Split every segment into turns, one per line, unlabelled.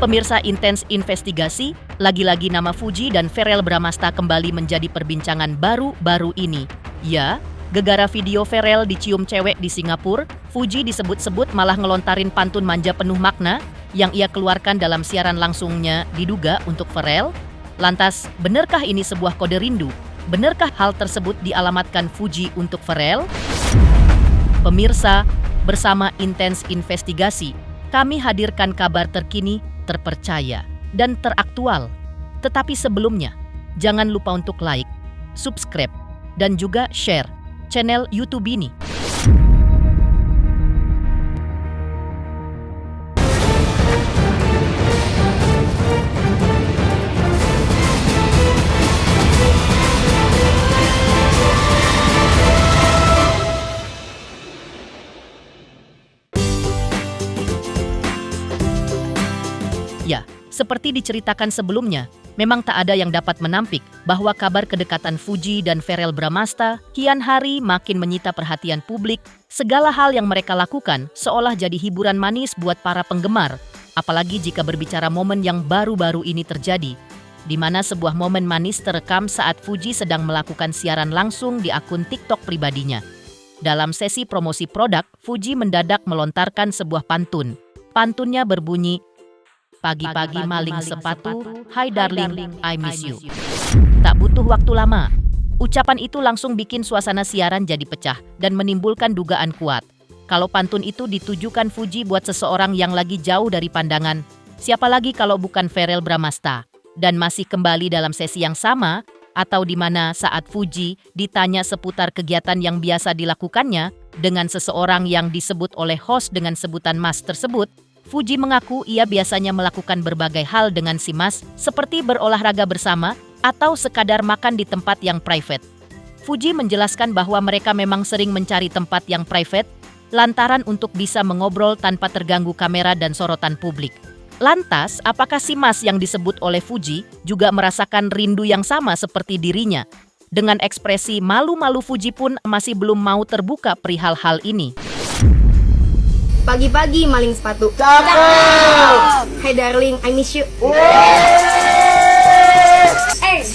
Pemirsa Intens Investigasi, lagi-lagi nama Fuji dan Verrell Bramasta kembali menjadi perbincangan baru-baru ini. Ya, gegara video Verrell dicium cewek di Singapura, Fuji disebut-sebut malah ngelontarin pantun manja penuh makna yang ia keluarkan dalam siaran langsungnya diduga untuk Verrell. Lantas, benarkah ini sebuah kode rindu? Benarkah hal tersebut dialamatkan Fuji untuk Verrell? Pemirsa, bersama Intens Investigasi, kami hadirkan kabar terkini, terpercaya, dan teraktual. Tetapi sebelumnya, jangan lupa untuk like, subscribe, dan juga share channel YouTube ini. Ya, seperti diceritakan sebelumnya, memang tak ada yang dapat menampik bahwa kabar kedekatan Fuji dan Verrell Bramasta kian hari makin menyita perhatian publik. Segala hal yang mereka lakukan seolah jadi hiburan manis buat para penggemar, apalagi jika berbicara momen yang baru-baru ini terjadi, di mana sebuah momen manis terekam saat Fuji sedang melakukan siaran langsung di akun TikTok pribadinya. Dalam sesi promosi produk, Fuji mendadak melontarkan sebuah pantun. Pantunnya berbunyi, "Pagi-pagi maling sepatu, hi darling, I miss you." Tak butuh waktu lama, ucapan itu langsung bikin suasana siaran jadi pecah dan menimbulkan dugaan kuat. Kalau pantun itu ditujukan Fuji buat seseorang yang lagi jauh dari pandangan, siapa lagi kalau bukan Verrell Bramasta? Dan masih kembali dalam sesi yang sama, atau di mana saat Fuji ditanya seputar kegiatan yang biasa dilakukannya dengan seseorang yang disebut oleh host dengan sebutan Mas tersebut, Fuji mengaku ia biasanya melakukan berbagai hal dengan si Mas, seperti berolahraga bersama atau sekadar makan di tempat yang private. Fuji menjelaskan bahwa mereka memang sering mencari tempat yang private, lantaran untuk bisa mengobrol tanpa terganggu kamera dan sorotan publik. Lantas, apakah si Mas yang disebut oleh Fuji juga merasakan rindu yang sama seperti dirinya? Dengan ekspresi malu-malu, Fuji pun masih belum mau terbuka perihal hal ini.
Pagi-pagi maling sepatu.
Cakep.
Hey darling, I miss you.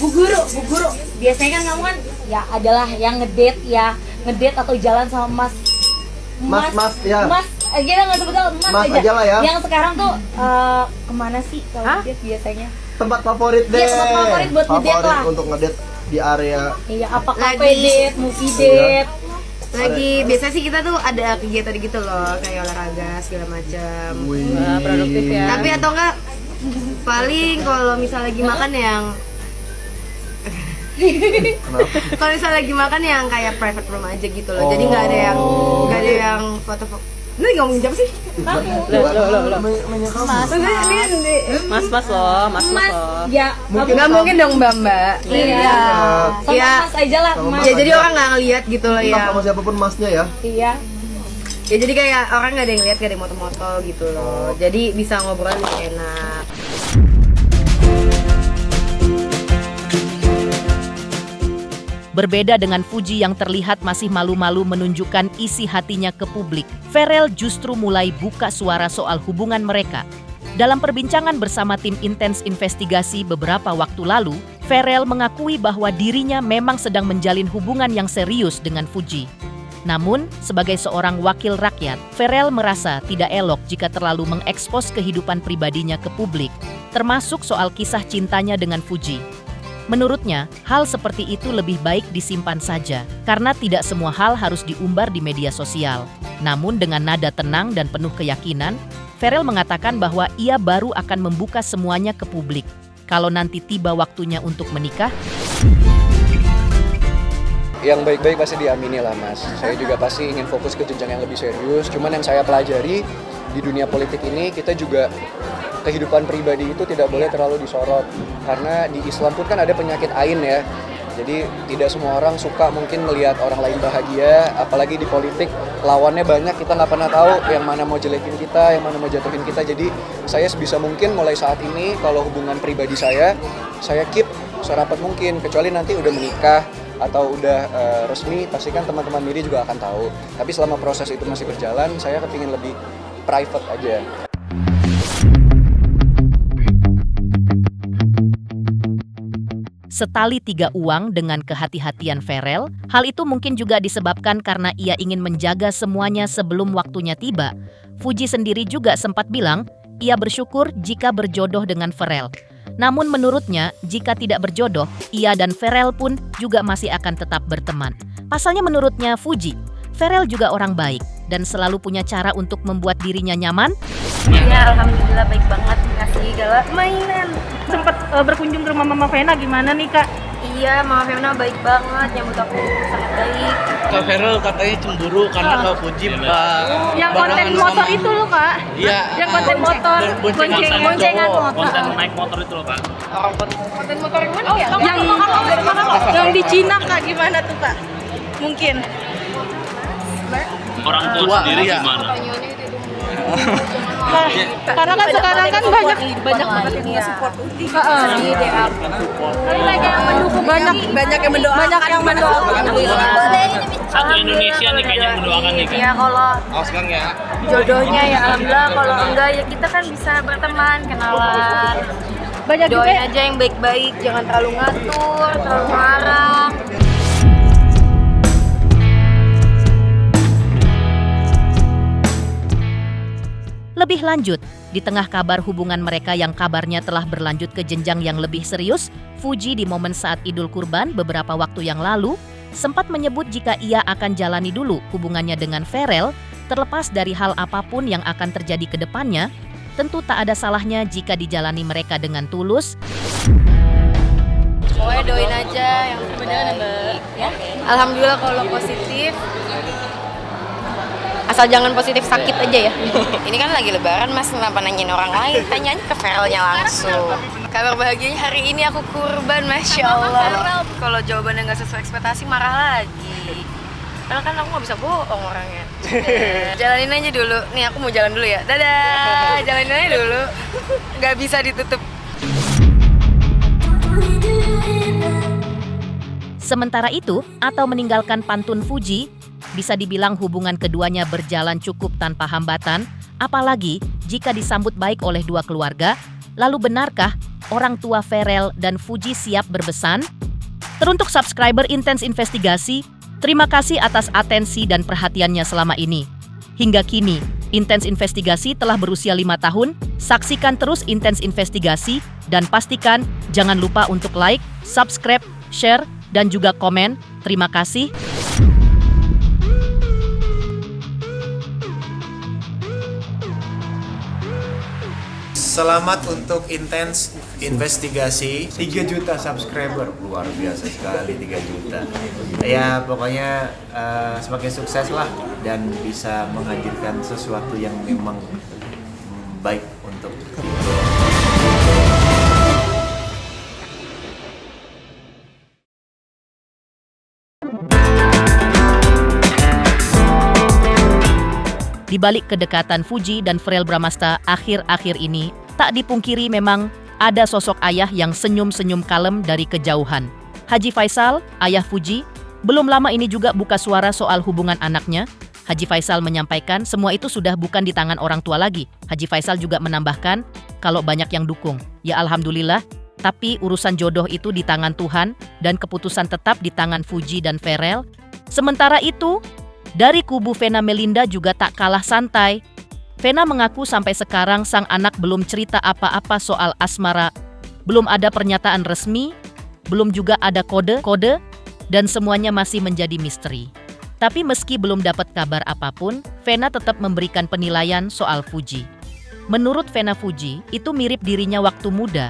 Bu guru. Biasanya kan kamu kan ya adalah yang ngedate atau jalan sama Mas, ya. Mas, kita nggak sebut Mas
aja lah ya.
Yang sekarang tuh kemana sih kalau ngedate biasanya?
Tempat favorit deh.
Iya, tempat favorit buat ngedate lah.
Untuk ngedate di area.
Iya, apa cafe date, movie date.
Biasa sih kita tuh ada kegiatan gitu loh, kayak olahraga segala macam.
Produktif ya.
Tapi atau enggak paling kalau misalnya lagi makan yang kalau misalnya lagi makan yang kayak private room aja gitu loh. Jadi nggak ada yang foto-foto. Ini ngomongin siapa sih?
Mas. Ya,
nggak mungkin dong mbak.
Iya. Mas aja lah. Mas.
Ya jadi orang nggak ngeliat gitu loh ya.
Sama siapapun masnya ya.
Iya.
Ya jadi kayak orang nggak ada yang lihat, nggak ada yang moto-moto gitu loh. Jadi bisa ngobrol lebih enak.
Berbeda dengan Fuji yang terlihat masih malu-malu menunjukkan isi hatinya ke publik, Verrell justru mulai buka suara soal hubungan mereka. Dalam perbincangan bersama tim Intens Investigasi beberapa waktu lalu, Verrell mengakui bahwa dirinya memang sedang menjalin hubungan yang serius dengan Fuji. Namun, sebagai seorang wakil rakyat, Verrell merasa tidak elok jika terlalu mengekspos kehidupan pribadinya ke publik, termasuk soal kisah cintanya dengan Fuji. Menurutnya, hal seperti itu lebih baik disimpan saja, karena tidak semua hal harus diumbar di media sosial. Namun dengan nada tenang dan penuh keyakinan, Verrell mengatakan bahwa ia baru akan membuka semuanya ke publik. Kalau nanti tiba waktunya untuk menikah,
yang baik-baik pasti diamini lah Mas. Saya juga pasti ingin fokus ke jenjang yang lebih serius. Cuman yang saya pelajari di dunia politik ini, kita juga kehidupan pribadi itu tidak boleh terlalu disorot. Karena di Islam pun kan ada penyakit ain ya. Jadi tidak semua orang suka mungkin melihat orang lain bahagia. Apalagi di politik lawannya banyak, kita nggak pernah tahu yang mana mau jelekin kita, yang mana mau jatuhin kita. Jadi saya sebisa mungkin mulai saat ini kalau hubungan pribadi saya keep serapat mungkin. Kecuali nanti udah menikah atau udah resmi, pastikan teman-teman media juga akan tahu. Tapi selama proses itu masih berjalan, saya kepingin lebih private aja.
setali 3 uang dengan kehati-hatian Ferel. Hal itu mungkin juga disebabkan karena ia ingin menjaga semuanya sebelum waktunya tiba. Fuji sendiri juga sempat bilang ia bersyukur jika berjodoh dengan Ferel. Namun menurutnya, jika tidak berjodoh, ia dan Ferel pun juga masih akan tetap berteman. Pasalnya menurutnya Fuji, Ferel juga orang baik dan selalu punya cara untuk membuat dirinya nyaman.
Ya, alhamdulillah baik banget, ngasih segala mainan.
Sempat berkunjung ke rumah Mama Vena, gimana nih Kak?
Iya, Mama Vena baik banget, nyambut aku sangat baik.
Kak Ferel katanya cemburu karena Kak Fuji
Yang konten motor itu loh Kak?
Iya.
Yang konten motor, boncengan motor.
Konten naik motor itu loh Kak.
Konten motor yang mana ya?
Yang di Cina Kak, gimana tuh Kak? Mungkin.
Orang tua sendiri
iya.
gimana?
Karena kan sekarang kan banyak
banget yang nge-support Uti.
Banyak yang mendoakan.
Satu Indonesia nih kayaknya yang mendoakan nih Kak.
Ya kalau
sekarang ya.
jodohnya ya alhamdulillah, kalau enggak ya kita kan bisa berteman, kenalan.
banyak juga
Doain aja yang baik-baik, jangan terlalu ngatur, terlalu marah.
Lebih lanjut, di tengah kabar hubungan mereka yang kabarnya telah berlanjut ke jenjang yang lebih serius, Fuji di momen saat Idul Kurban beberapa waktu yang lalu sempat menyebut jika ia akan jalani dulu hubungannya dengan Ferel, terlepas dari hal apapun yang akan terjadi ke depannya. Tentu tak ada salahnya jika dijalani mereka dengan tulus.
Pokoknya doain aja yang terbaik. Ya. Alhamdulillah kalau positif. Asal jangan positif sakit aja ya.
Ini kan lagi lebaran mas, kenapa nanyain orang lain? Tanyain ke Ferelnya langsung.
Kabar bahagianya hari ini aku kurban, Masya Allah. Kalau jawabannya nggak sesuai ekspektasi, marah lagi. Karena kan aku nggak bisa bohong orangnya. Jalanin aja dulu. Nih aku mau jalan dulu ya. Dadah, jalanin aja dulu. Nggak bisa ditutup.
Sementara itu, atau meninggalkan pantun Fuji, bisa dibilang hubungan keduanya berjalan cukup tanpa hambatan, apalagi jika disambut baik oleh dua keluarga. Lalu benarkah orang tua Ferel dan Fuji siap berbesan? Teruntuk subscriber Intens Investigasi, terima kasih atas atensi dan perhatiannya selama ini. Hingga kini, Intens Investigasi telah berusia 5 tahun. Saksikan terus Intens Investigasi dan pastikan jangan lupa untuk like, subscribe, share, dan juga komen. Terima kasih.
Selamat untuk Intens Investigasi 3 juta subscriber, luar biasa sekali 3 juta. Ya pokoknya semakin sukses lah dan bisa menghadirkan sesuatu yang memang baik untuk
Di balik kedekatan Fuji dan Ferel Bramasta akhir-akhir ini, tak dipungkiri memang ada sosok ayah yang senyum-senyum kalem dari kejauhan. Haji Faisal, ayah Fuji, belum lama ini juga buka suara soal hubungan anaknya. Haji Faisal menyampaikan semua itu sudah bukan di tangan orang tua lagi. Haji Faisal juga menambahkan kalau banyak yang dukung. Ya alhamdulillah, tapi urusan jodoh itu di tangan Tuhan dan keputusan tetap di tangan Fuji dan Ferel. Sementara itu, dari kubu Vena Melinda juga tak kalah santai. Vena mengaku sampai sekarang sang anak belum cerita apa-apa soal asmara. Belum ada pernyataan resmi, belum juga ada kode-kode, dan semuanya masih menjadi misteri. Tapi meski belum dapat kabar apapun, Vena tetap memberikan penilaian soal Fuji. Menurut Vena, Fuji itu mirip dirinya waktu muda.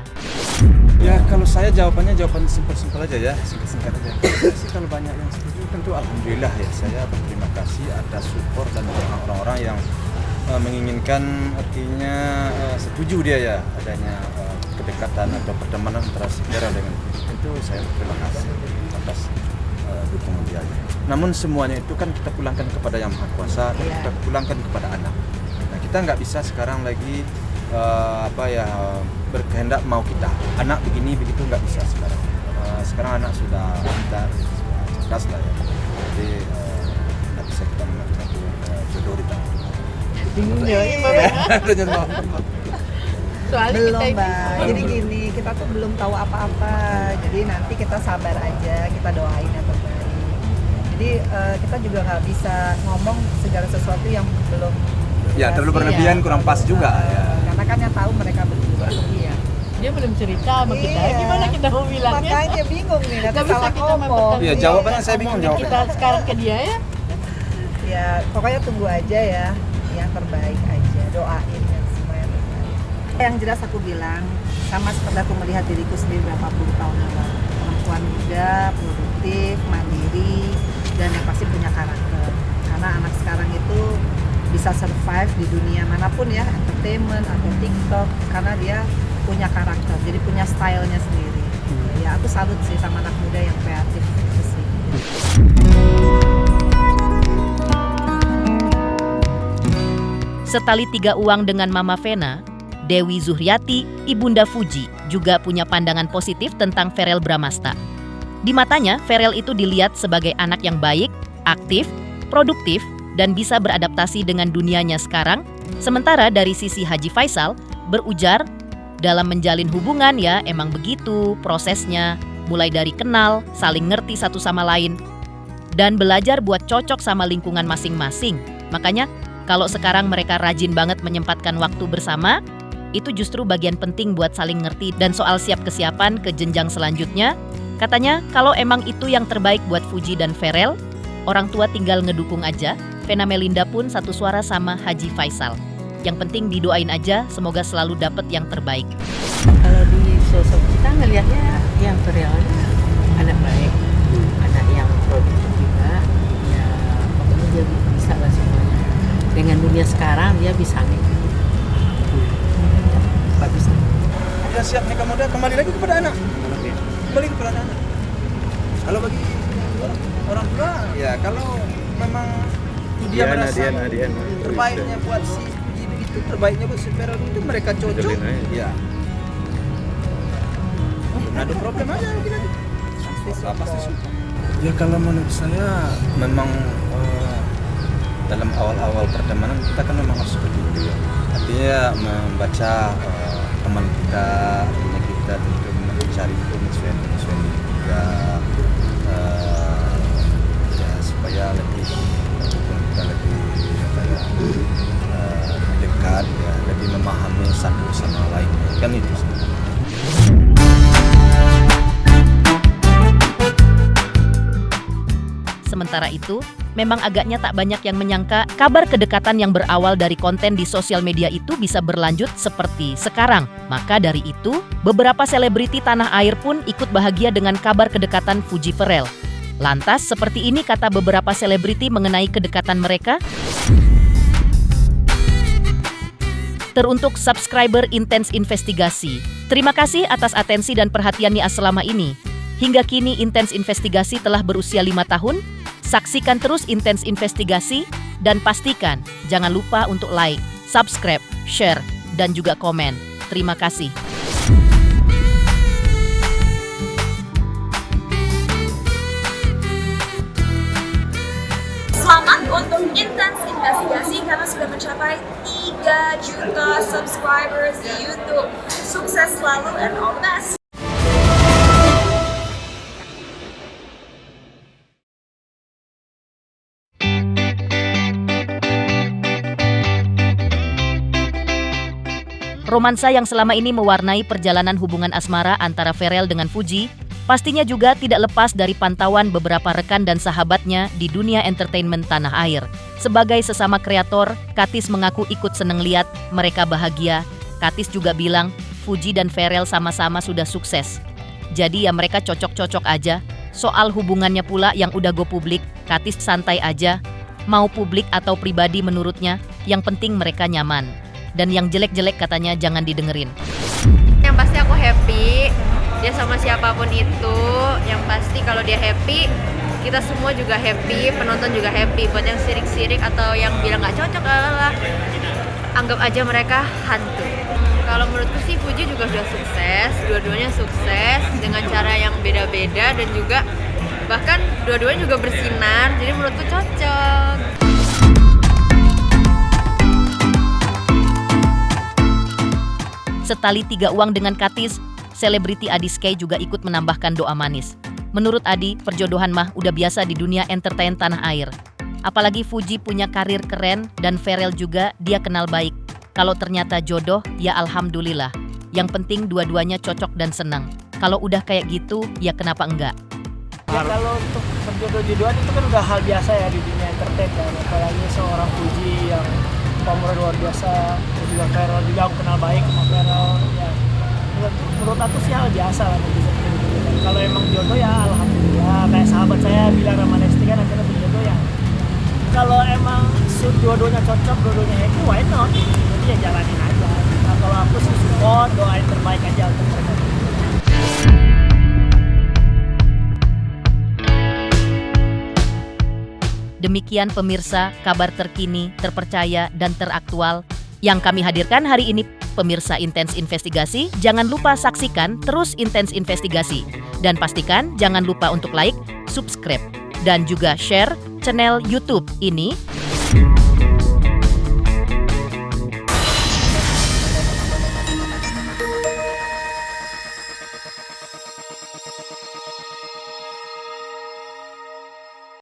Ya kalau saya jawaban simpel-simpel aja ya, singkat-singkat aja. Sih kalau banyak yang setuju tentu alhamdulillah ya, saya berterima kasih atas support dan orang-orang yang menginginkan, artinya setuju dia ya adanya kedekatan atau pertemanan antara saudara dengan Fuji. Tentu saya berterima kasih atas dukungan dia. Namun semuanya itu kan kita pulangkan kepada Yang Maha Kuasa dan kita pulangkan kepada anak. Nah kita nggak bisa sekarang lagi berkehendak mau kita anak begini begitu, nggak bisa sekarang. Sekarang anak sudah pintar, cerdas lah ya. Jadi nggak bisa kita mengatur jodoh di tangan. Bingung ya.
Soalnya
Belum,
kita
Mbak. Jadi gini, kita tuh belum tahu apa-apa. Jadi nanti kita sabar aja, kita doain yang terbaik. Jadi kita juga nggak bisa ngomong segala sesuatu yang belum.
Ya, terlalu berlebihan kurang pas juga ya.
Karena kan yang tahu mereka berdua. Iya.
dia belum cerita sama kita, gimana kita mau bilangnya?
Makanya bingung nih, nanti
Gak bisa
salah
kita
ngomong.
Iya, jawabannya saya bingung jawabnya.
Kita sekarang ke dia ya.
Ya, pokoknya tunggu aja ya, yang terbaik aja, doain yang semua yang terbaik. Yang jelas aku bilang, sama seperti aku melihat diriku sendiri berapa puluh tahun yang lalu. Perempuan muda, produktif, mandiri, dan yang pasti punya karakter. Karena anak sekarang itu bisa survive di dunia manapun ya, entertainment atau TikTok, karena dia punya karakter, jadi punya stylenya sendiri. Ya aku salut sih sama anak muda yang kreatif itu sih.
Setali tiga uang dengan Mama Vena, Dewi Zuhriati, Ibunda Fuji, juga punya pandangan positif tentang Verrell Bramasta. Di matanya, Verrell itu dilihat sebagai anak yang baik, aktif, produktif, dan bisa beradaptasi dengan dunianya sekarang. Sementara dari sisi Haji Faisal, berujar, dalam menjalin hubungan ya emang begitu prosesnya, mulai dari kenal, saling ngerti satu sama lain, dan belajar buat cocok sama lingkungan masing-masing. Makanya, kalau sekarang mereka rajin banget menyempatkan waktu bersama, itu justru bagian penting buat saling ngerti. Dan soal siap kesiapan ke jenjang selanjutnya, katanya kalau emang itu yang terbaik buat Fuji dan Verrell, orang tua tinggal ngedukung aja. Vena Melinda pun satu suara sama Haji Faisal. Yang penting didoain aja, semoga selalu dapet yang terbaik.
Kalau di sosok kita ngelihatnya yang Verrell anak baik, anak yang produktif juga, ya pokoknya dia bisa lah semuanya. Dengan dunia sekarang dia bisa nih. Bagus.
Udah siap nikah muda, kembali lagi kepada anak. Kembali kepada anak. Kalau bagi orang tua, ya kalau memang dia merasa terbaiknya buat si Fuji itu, terbaiknya buat si Verrell itu, mereka cocok. Ya. Ada problem aja mungkin aja. Pasti suka. Ya kalau menurut saya memang dalam awal-awal pertemanan kita kan memang harus seperti itu ya. Artinya membaca teman kita, artinya kita tentu mencari penyesuaian juga ya supaya lebih kita lebih dekat ya, lebih memahami satu sama lain kan itu sebenarnya.
Sementara itu, memang agaknya tak banyak yang menyangka kabar kedekatan yang berawal dari konten di sosial media itu bisa berlanjut seperti sekarang. Maka dari itu, beberapa selebriti tanah air pun ikut bahagia dengan kabar kedekatan Fuji Verrell. Lantas, seperti ini kata beberapa selebriti mengenai kedekatan mereka. Teruntuk subscriber Intens Investigasi, terima kasih atas atensi dan perhatiannya selama ini. Hingga kini Intens Investigasi telah berusia 5 tahun. Saksikan terus Intens Investigasi dan pastikan jangan lupa untuk like, subscribe, share, dan juga komen. Terima kasih.
Selamat untuk Intens Investigasi karena sudah mencapai 3 juta subscribers di YouTube. Sukses selalu and all the best.
Romansa yang selama ini mewarnai perjalanan hubungan asmara antara Verrell dengan Fuji pastinya juga tidak lepas dari pantauan beberapa rekan dan sahabatnya di dunia entertainment tanah air. Sebagai sesama kreator, Katis mengaku ikut seneng lihat mereka bahagia. Katis juga bilang Fuji dan Verrell sama-sama sudah sukses. Jadi ya mereka cocok-cocok aja. Soal hubungannya pula yang udah go publik, Katis santai aja. Mau publik atau pribadi menurutnya, yang penting mereka nyaman. Dan yang jelek-jelek katanya jangan didengerin.
Yang pasti aku happy, dia sama siapapun itu. Yang pasti kalau dia happy, kita semua juga happy, penonton juga happy. Buat yang sirik-sirik atau yang bilang gak cocok, anggap aja mereka hantu. Kalau menurutku sih Fuji juga sudah sukses, dua-duanya sukses dengan cara yang beda-beda dan juga bahkan dua-duanya juga bersinar, jadi menurutku cocok.
Setali 3 uang dengan Katis, selebriti Adi Sky juga ikut menambahkan doa manis. Menurut Adi, perjodohan mah udah biasa di dunia entertain tanah air. Apalagi Fuji punya karir keren dan Pharrell juga dia kenal baik. Kalau ternyata jodoh, ya alhamdulillah. Yang penting dua-duanya cocok dan senang. Kalau udah kayak gitu, ya kenapa enggak?
Ya kalau untuk berjodoh-jodohan itu kan udah hal biasa ya di dunia entertain kan. Apalagi seorang Fuji yang pamor luar biasa, terus juga Pharrell juga aku kenal baik sama Pharrell. Ya, menurut aku sih hal biasa lah bisa berjodoh. Kalau emang jodoh ya alhamdulillah. Kayak sahabat saya bilang sama Nesti kan akhirnya berjodoh ya. Kalau emang dua-duanya cocok, dua-duanya happy, why not? Jadi ya jalanin aja. Nah, kalau aku sih support, doain terbaik aja untuk mereka.
Demikian pemirsa, kabar terkini, terpercaya, dan teraktual yang kami hadirkan hari ini. Pemirsa Intens Investigasi, jangan lupa saksikan terus Intens Investigasi. Dan pastikan jangan lupa untuk like, subscribe, dan juga share channel YouTube ini.